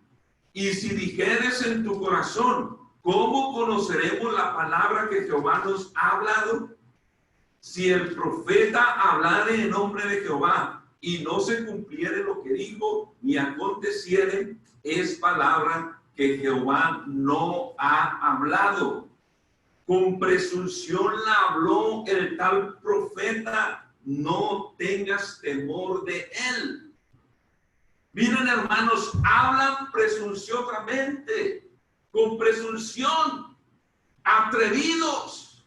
Y si dijeres en tu corazón, ¿cómo conoceremos la palabra que Jehová nos ha hablado? Si el profeta hablare en nombre de Jehová y no se cumpliere lo que dijo, ni aconteciere, es palabra que Jehová no ha hablado. Con presunción la habló el tal profeta, no tengas temor de él. Miren, hermanos, hablan presunciosamente, con presunción, atrevidos,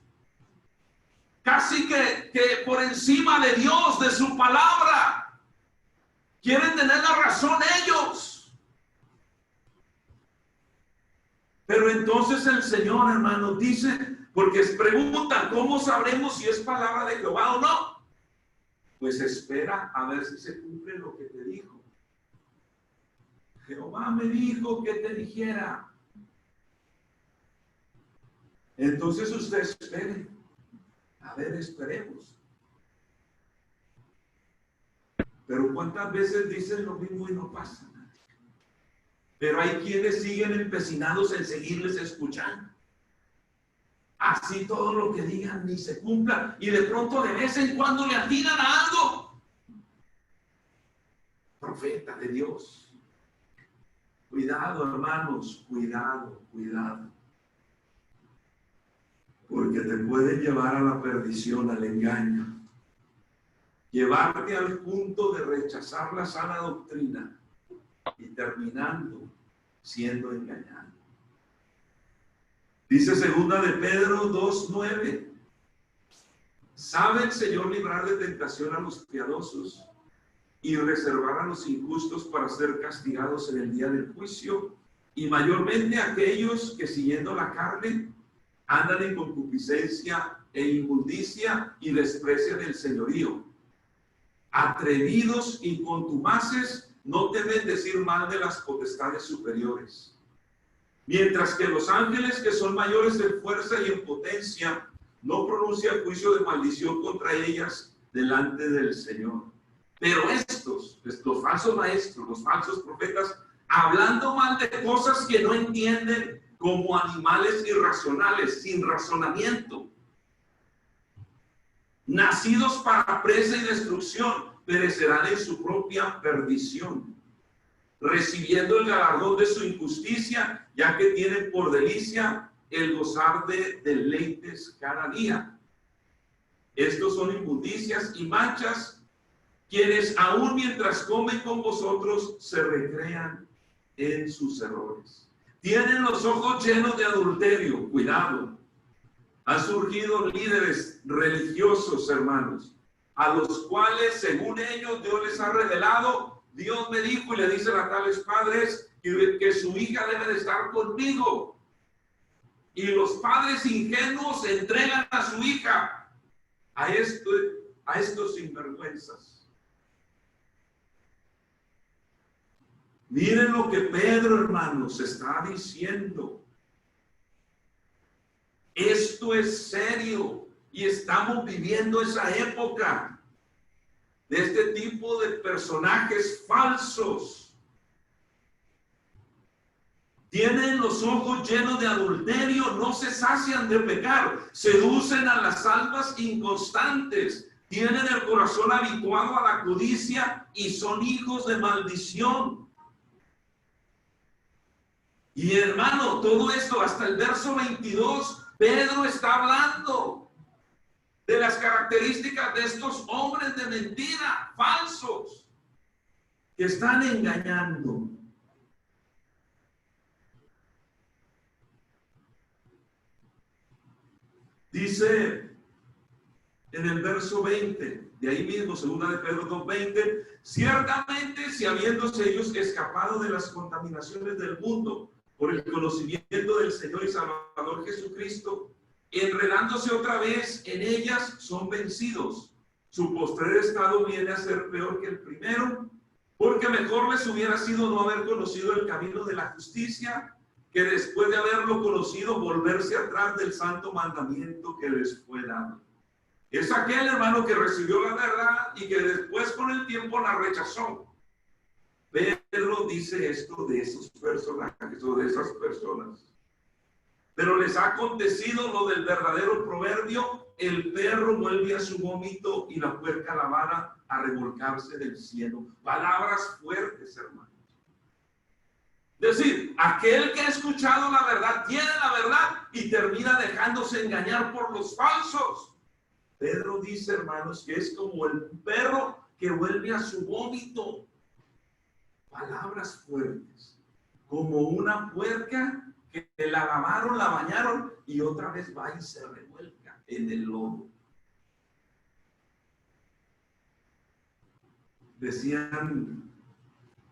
casi que por encima de Dios, de su palabra. Quieren tener la razón ellos. Pero entonces el Señor, hermano, dice, porque preguntan, ¿cómo sabremos si es palabra de Jehová o no? Pues espera a ver si se cumple lo que te dijo. Jehová me dijo que te dijera. Entonces usted espere. A ver, esperemos. Pero ¿cuántas veces dicen lo mismo y no pasa nada? Pero hay quienes siguen empecinados en seguirles escuchando. Así todo lo que digan ni se cumpla. Y de pronto de vez en cuando le atinan a algo. Profeta de Dios. Cuidado, hermanos. Cuidado, cuidado. Porque te puede llevar a la perdición, al engaño. Llevarte al punto de rechazar la sana doctrina y terminando siendo engañado. Dice segunda de Pedro 2:9. ¿Sabe el Señor librar de tentación a los piadosos y reservar a los injustos para ser castigados en el día del juicio? Y mayormente aquellos que siguiendo la carne andan en concupiscencia e inmundicia y desprecian el señorío. Atrevidos y contumaces no temen decir mal de las potestades superiores. Mientras que los ángeles, que son mayores en fuerza y en potencia, no pronuncian juicio de maldición contra ellas delante del Señor. Pero estos, los falsos maestros, los falsos profetas, hablando mal de cosas que no entienden, como animales irracionales, sin razonamiento, nacidos para presa y destrucción, perecerán en su propia perdición, recibiendo el galardón de su injusticia, ya que tienen por delicia el gozar de deleites cada día. Estos son inmundicias y manchas, quienes aún mientras comen con vosotros se recrean en sus errores. Tienen los ojos llenos de adulterio. Cuidado. Han surgido líderes religiosos, hermanos, a los cuales, según ellos, Dios les ha revelado. Dios me dijo y le dicen a tales padres que su hija debe de estar conmigo. Y los padres ingenuos entregan a su hija a estos sinvergüenzas. Miren lo que Pedro, hermanos, está diciendo. Esto es serio y estamos viviendo esa época de este tipo de personajes falsos. Tienen los ojos llenos de adulterio, no se sacian de pecar, seducen a las almas inconstantes, tienen el corazón habituado a la codicia y son hijos de maldición. Y hermano, todo esto hasta el verso 22, Pedro está hablando de las características de estos hombres de mentira, falsos, que están engañando. Dice en el verso 20, de ahí mismo, segunda de Pedro 2:20, ciertamente si habiéndose ellos escapado de las contaminaciones del mundo por el conocimiento del Señor y Salvador Jesucristo, enredándose otra vez en ellas, son vencidos. Su postrer estado viene a ser peor que el primero, porque mejor les hubiera sido no haber conocido el camino de la justicia, que después de haberlo conocido, volverse atrás del santo mandamiento que les fue dado. Es aquel hermano que recibió la verdad y que después con el tiempo la rechazó. Pedro dice esto de esos personajes o de esas personas. Pero les ha acontecido lo del verdadero proverbio: el perro vuelve a su vómito y la puerca a la vara a revolcarse del cielo. Palabras fuertes, hermanos. Es decir, aquel que ha escuchado la verdad tiene la verdad y termina dejándose engañar por los falsos. Pedro dice, hermanos, que es como el perro que vuelve a su vómito. Palabras fuertes, como una puerca que la lavaron, la bañaron y otra vez va y se revuelca en el lodo. Decían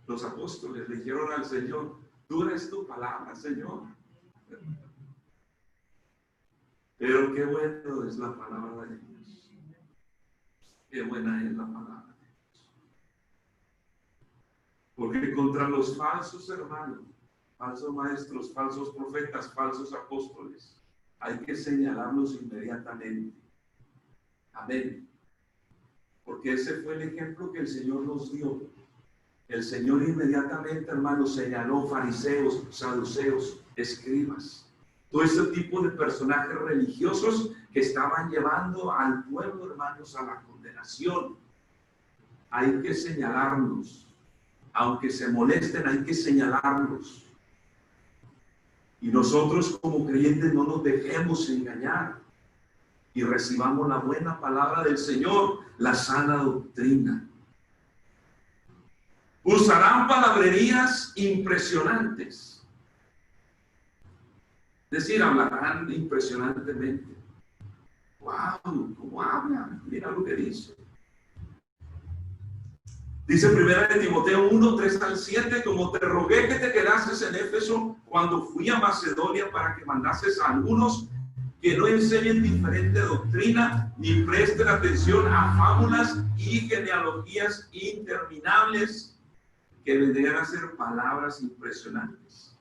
los apóstoles, le dijeron al Señor: dura es tu palabra, Señor. Pero qué bueno es la palabra de Dios. Qué buena es la palabra. Porque contra los falsos hermanos, falsos maestros, falsos profetas, falsos apóstoles, hay que señalarlos inmediatamente. Amén. Porque ese fue el ejemplo que el Señor nos dio. El Señor inmediatamente, hermanos, señaló fariseos, saduceos, escribas, todo ese tipo de personajes religiosos que estaban llevando al pueblo, hermanos, a la condenación. Hay que señalarlos. Aunque se molesten, hay que señalarlos. Y nosotros como creyentes no nos dejemos engañar y recibamos la buena palabra del Señor, la sana doctrina. Usarán palabrerías impresionantes. Es decir, hablarán impresionantemente. ¡Wow! ¿Cómo habla? Mira lo que dice. Dice 1 Timoteo 1, 3 al 7, como te rogué que te quedases en Éfeso cuando fui a Macedonia para que mandases a algunos que no enseñen diferente doctrina ni presten atención a fábulas y genealogías interminables que vendrían a ser palabras impresionantes,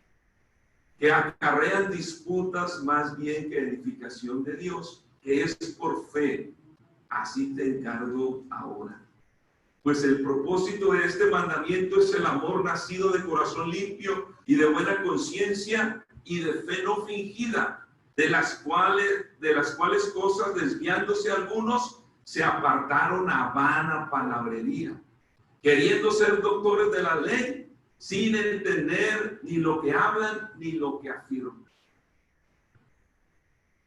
que acarrean disputas más bien que edificación de Dios, que es por fe. Así te encargo ahora. Pues el propósito de este mandamiento es el amor nacido de corazón limpio y de buena conciencia y de fe no fingida, de las cuales cosas, desviándose algunos, se apartaron a vana palabrería, queriendo ser doctores de la ley, sin entender ni lo que hablan ni lo que afirman.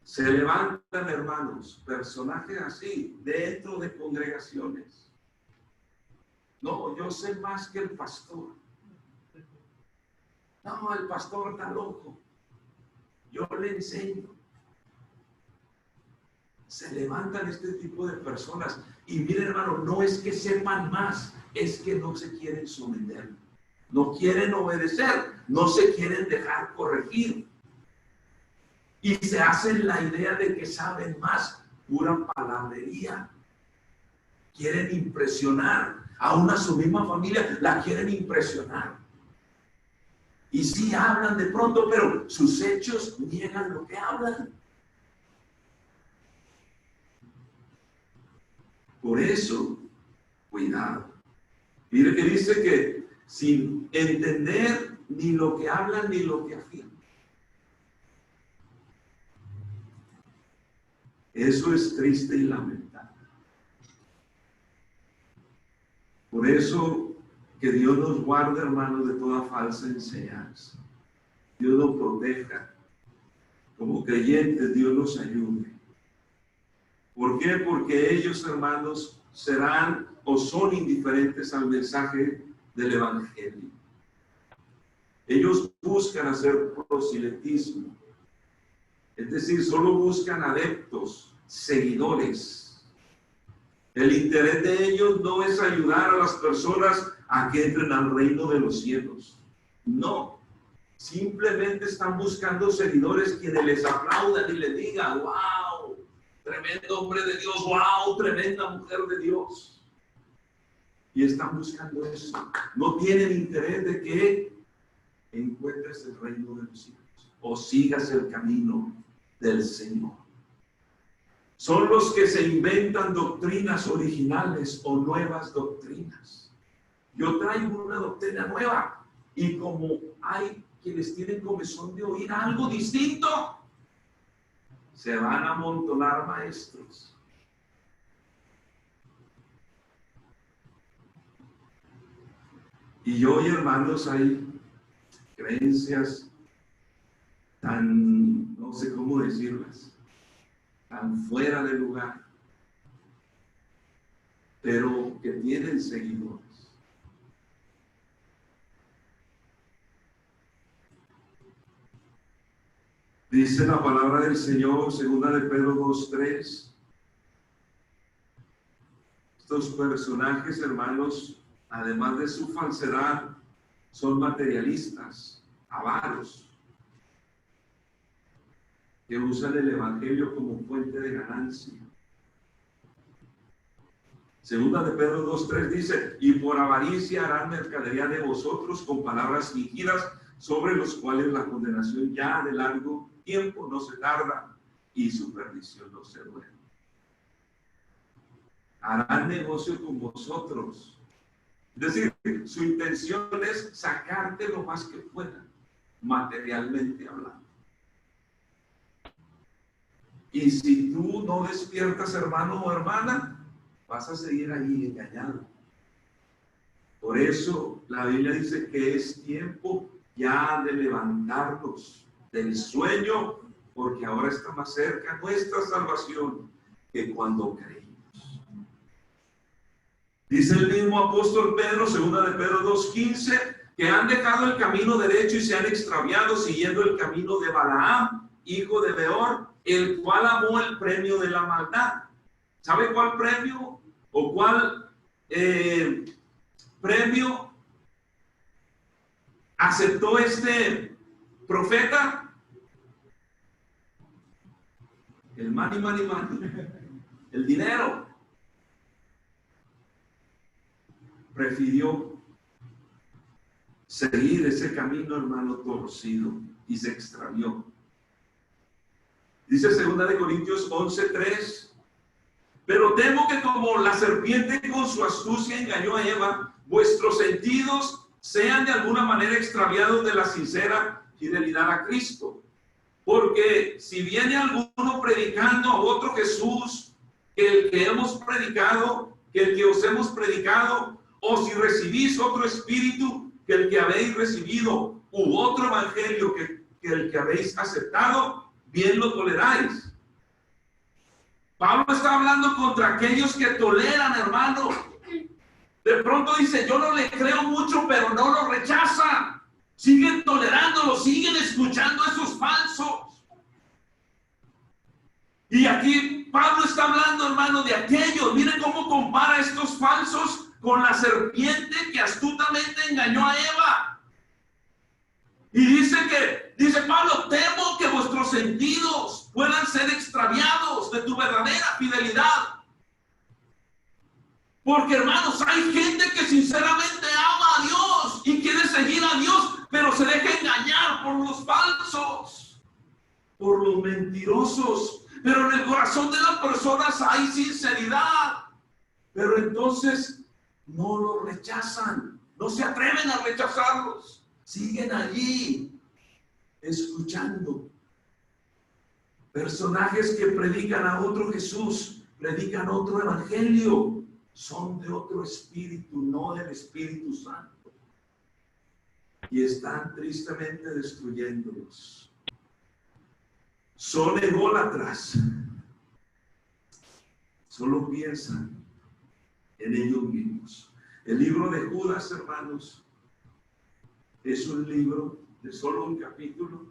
Se levantan, hermanos, personajes así dentro de congregaciones. No, yo sé más que el pastor. No, el pastor está loco. Yo le enseño. Se levantan este tipo de personas. Y miren, hermano, no es que sepan más, es que no se quieren someter. No quieren obedecer, no se quieren dejar corregir. Y se hacen la idea de que saben más, pura palabrería. Quieren impresionar. Aún a su misma familia la quieren impresionar. Y sí hablan de pronto, pero sus hechos niegan lo que hablan. Por eso, cuidado. Mire que dice que sin entender ni lo que hablan ni lo que afirman. Eso es triste y lamentable. Por eso, que Dios nos guarde, hermanos, de toda falsa enseñanza. Dios nos proteja. Como creyentes, Dios nos ayude. ¿Por qué? Porque ellos, hermanos, serán o son indiferentes al mensaje del Evangelio. Ellos buscan hacer proselitismo. Es decir, solo buscan adeptos, seguidores. El interés de ellos no es ayudar a las personas a que entren al reino de los cielos. No. Simplemente están buscando seguidores quienes les aplaudan y les digan, wow, tremendo hombre de Dios, wow, tremenda mujer de Dios. Y están buscando eso. No tienen interés de que encuentres el reino de los cielos o sigas el camino del Señor. Son los que se inventan doctrinas originales o nuevas doctrinas. Yo traigo una doctrina nueva y como hay quienes tienen comezón de oír algo distinto, se van a amontonar maestros. Y hoy, hermanos, hay creencias tan, no sé cómo decirlas, tan fuera de lugar, pero que tienen seguidores. Dice la palabra del Señor, segunda de Pedro 2:3. Estos personajes, hermanos, además de su falsedad, son materialistas, avaros, que usan el Evangelio como fuente de ganancia. Segunda de Pedro 2:3 dice, y por avaricia harán mercadería de vosotros con palabras fingidas, sobre los cuales la condenación ya de largo tiempo no se tarda y su perdición no se duerme. Harán negocio con vosotros. Es decir, su intención es sacarte lo más que puedan, materialmente hablando. Y si tú no despiertas, hermano o hermana, vas a seguir ahí engañado. Por eso la Biblia dice que es tiempo ya de levantarnos del sueño, porque ahora está más cerca nuestra salvación que cuando creímos. Dice el mismo apóstol Pedro, segunda de Pedro 2:15, que han dejado el camino derecho y se han extraviado siguiendo el camino de Balaam, hijo de Beor, el cual amó el premio de la maldad. ¿Sabe cuál premio? ¿O cuál premio aceptó este profeta? El money, money, money. El dinero. Prefirió seguir ese camino, hermano, torcido, y se extravió. Dice 2 Corintios 11:3, pero temo que como la serpiente con su astucia engañó a Eva, vuestros sentidos sean de alguna manera extraviados de la sincera fidelidad a Cristo. Porque si viene alguno predicando a otro Jesús, que el que hemos predicado, que el que os hemos predicado, o si recibís otro espíritu que el que habéis recibido, u otro evangelio que el que habéis aceptado, bien lo toleráis. Pablo está hablando contra aquellos que toleran, hermano. De pronto dice, yo no le creo mucho, pero no lo rechazan. Siguen tolerándolo, siguen escuchando a esos falsos. Y aquí Pablo está hablando, hermano, de aquellos. Miren cómo compara a estos falsos con la serpiente que astutamente engañó a Eva. Y dice Pablo, temo que vuestros sentidos puedan ser extraviados de tu verdadera fidelidad. Porque, hermanos, hay gente que sinceramente ama a Dios y quiere seguir a Dios, pero se deja engañar por los falsos, por los mentirosos. Pero en el corazón de las personas hay sinceridad. Pero entonces no lo rechazan, no se atreven a rechazarlos. Siguen allí, escuchando. Personajes que predican a otro Jesús, predican otro evangelio, son de otro espíritu, no del Espíritu Santo. Y están tristemente destruyéndolos. Son ególatras. Solo piensan en ellos mismos. El libro de Judas, hermanos, es un libro de solo un capítulo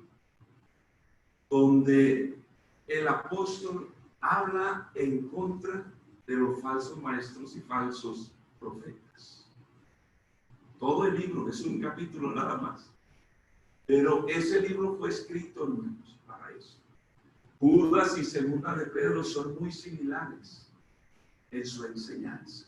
donde el apóstol habla en contra de los falsos maestros y falsos profetas. Todo el libro es un capítulo nada más, pero ese libro fue escrito, hermanos, para eso. Judas y Segunda de Pedro son muy similares en su enseñanza.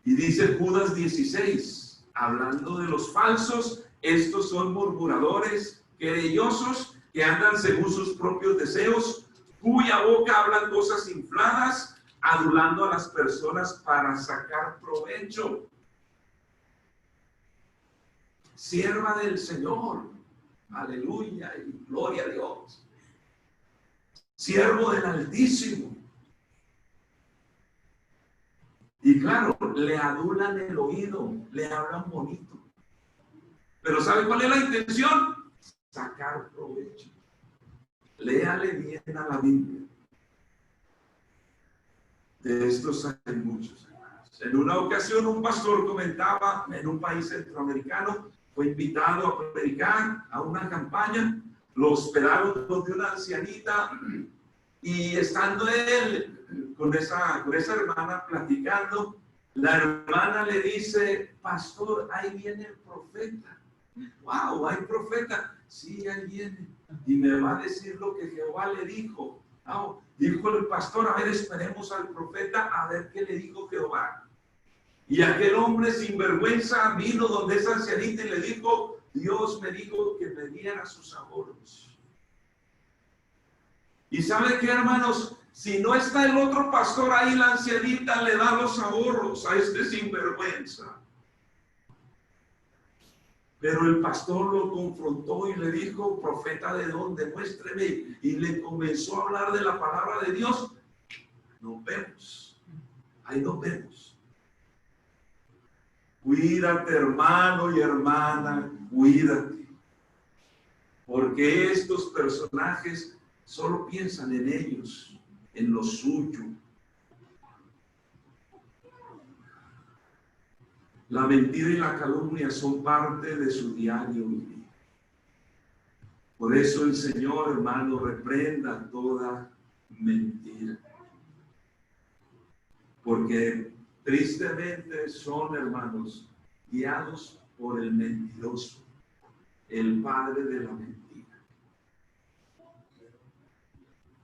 Y dice Judas 16, hablando de los falsos, estos son murmuradores, querellosos, que andan según sus propios deseos, cuya boca hablan cosas infladas, adulando a las personas para sacar provecho. Sierva del Señor, aleluya y gloria a Dios. Siervo del Altísimo. Y claro, le adulan el oído, le hablan bonito. Pero ¿sabe cuál es la intención? Sacar provecho. Léale bien a la Biblia. De estos hay muchos, hermanos. En una ocasión un pastor comentaba, en un país centroamericano, fue invitado a predicar a una campaña, lo hospedaron donde una ancianita, y estando él con esa hermana platicando, la hermana le dice, pastor, ahí viene el profeta. Wow, hay profeta. Sí, ahí viene. Y me va a decir lo que Jehová le dijo. No, dijo el pastor, a ver, esperemos al profeta a ver qué le dijo Jehová. Y aquel hombre sin vergüenza vino donde esa ancianita y le dijo, Dios me dijo que me diera sus ahorros. Y ¿sabe qué, hermanos? Si no está el otro pastor ahí, la ancianita le da los ahorros a este sinvergüenza. Pero el pastor lo confrontó y le dijo, profeta, ¿de dónde? Muéstreme. Y le comenzó a hablar de la palabra de Dios. Nos vemos. Ahí nos vemos. Cuídate, hermano y hermana, cuídate. Porque estos personajes solo piensan en ellos, en lo suyo. La mentira y la calumnia son parte de su diario vivir. Por eso el Señor, hermano, reprenda toda mentira. Porque tristemente son, hermanos, guiados por el mentiroso, el padre de la mentira.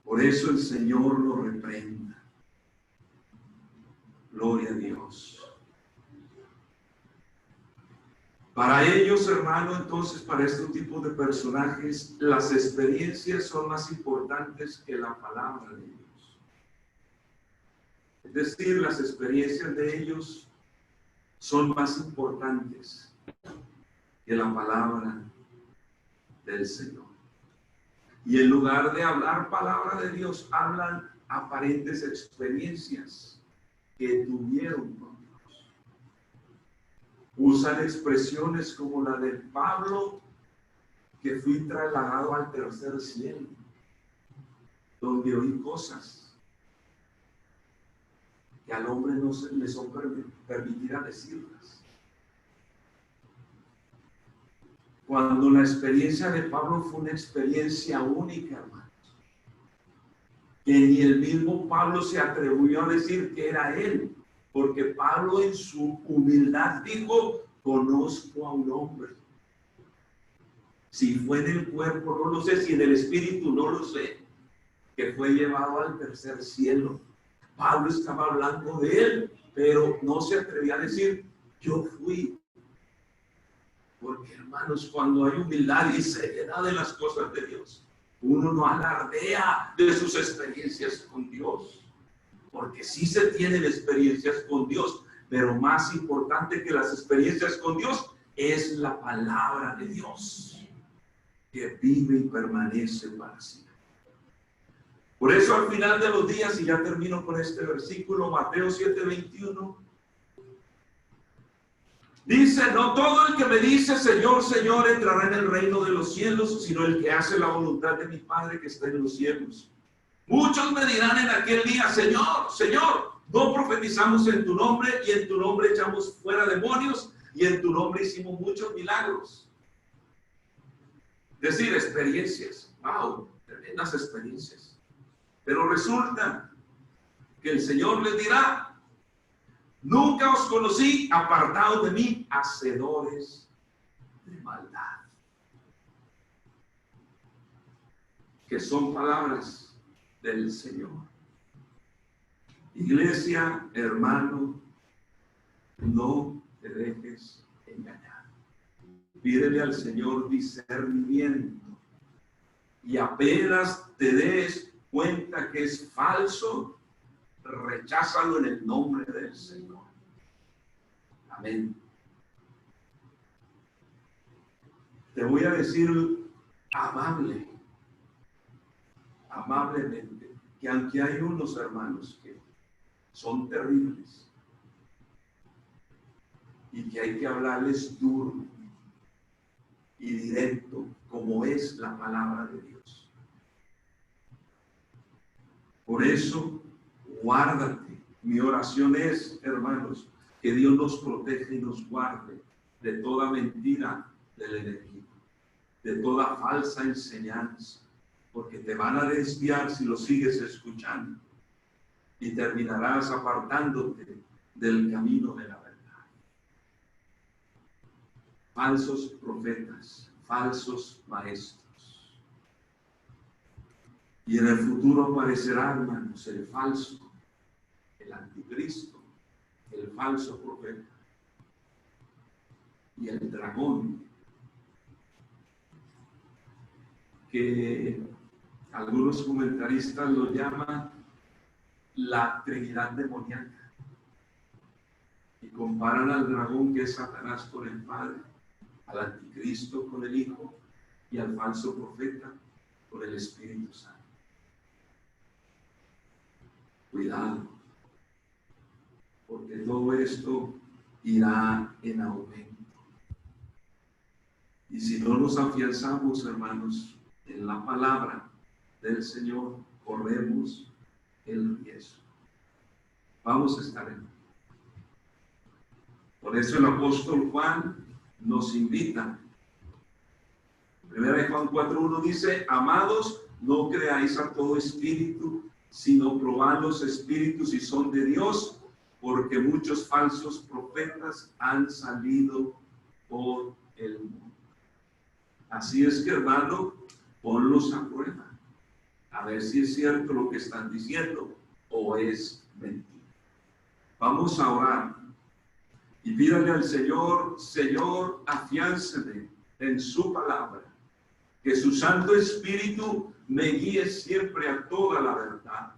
Por eso el Señor lo reprenda. Gloria a Dios. Para ellos, hermano, entonces, para este tipo de personajes, las experiencias son más importantes que la palabra de Dios. Es decir, las experiencias de ellos son más importantes que la palabra del Señor. Y en lugar de hablar palabra de Dios, hablan aparentes experiencias que tuvieron con Dios. Usan expresiones como la de Pablo, que fui trasladado al tercer cielo, donde oí cosas que al hombre no se le son permitidas decirlas. Cuando la experiencia de Pablo fue una experiencia única, hermanos, que ni el mismo Pablo se atrevió a decir que era él, porque Pablo en su humildad dijo: conozco a un hombre. Si fue en el cuerpo, no lo sé, si en el espíritu, no lo sé, que fue llevado al tercer cielo. Pablo estaba hablando de él, pero no se atrevía a decir: yo fui. Porque, hermanos, cuando hay humildad y seriedad de las cosas de Dios, uno no alardea de sus experiencias con Dios. Porque sí se tienen experiencias con Dios, pero más importante que las experiencias con Dios es la palabra de Dios, que vive y permanece para siempre. Por eso al final de los días, y ya termino con este versículo, Mateo 7:21, dice: no todo el que me dice Señor, Señor, entrará en el reino de los cielos, sino el que hace la voluntad de mi Padre que está en los cielos. Muchos me dirán en aquel día: Señor, Señor, no profetizamos en tu nombre, y en tu nombre echamos fuera demonios, y en tu nombre hicimos muchos milagros. Es decir, experiencias. ¡Wow! Tremendas experiencias. Pero resulta que el Señor les dirá: nunca os conocí, apartados de mí, hacedores de maldad. Que son palabras del Señor. Iglesia, hermano, no te dejes engañar. Pídele al Señor discernimiento, y apenas te des cuenta que es falso, recházalo en el nombre del Señor. Amén. Te voy a decir amablemente, que aunque hay unos hermanos que son terribles y que hay que hablarles duro y directo, como es la palabra de Dios. Por eso, guárdate. Mi oración es, hermanos, que Dios nos proteja y nos guarde de toda mentira del enemigo, de toda falsa enseñanza, porque te van a desviar si lo sigues escuchando y terminarás apartándote del camino de la verdad. Falsos profetas, falsos maestros. Y en el futuro aparecerá, hermanos, el falso, el anticristo, el falso profeta y el dragón, que algunos comentaristas lo llaman la Trinidad demoníaca, y comparan al dragón, que es Satanás, con el Padre, al anticristo con el Hijo, y al falso profeta con el Espíritu Santo. Cuidado, porque todo esto irá en aumento. Y si no nos afianzamos, hermanos, en la palabra del Señor, corremos el riesgo. Vamos a estar en. Por eso el apóstol Juan nos invita Primera de Juan 4:1 dice: amados, no creáis a todo espíritu, sino probad los espíritus si son de Dios, porque muchos falsos profetas han salido por el mundo. Así es que, hermano, ponlos a prueba, a ver si es cierto lo que están diciendo o es mentira. Vamos a orar y pídale al Señor: Señor, afiánzame en su palabra, que su Santo Espíritu me guíe siempre a toda la verdad.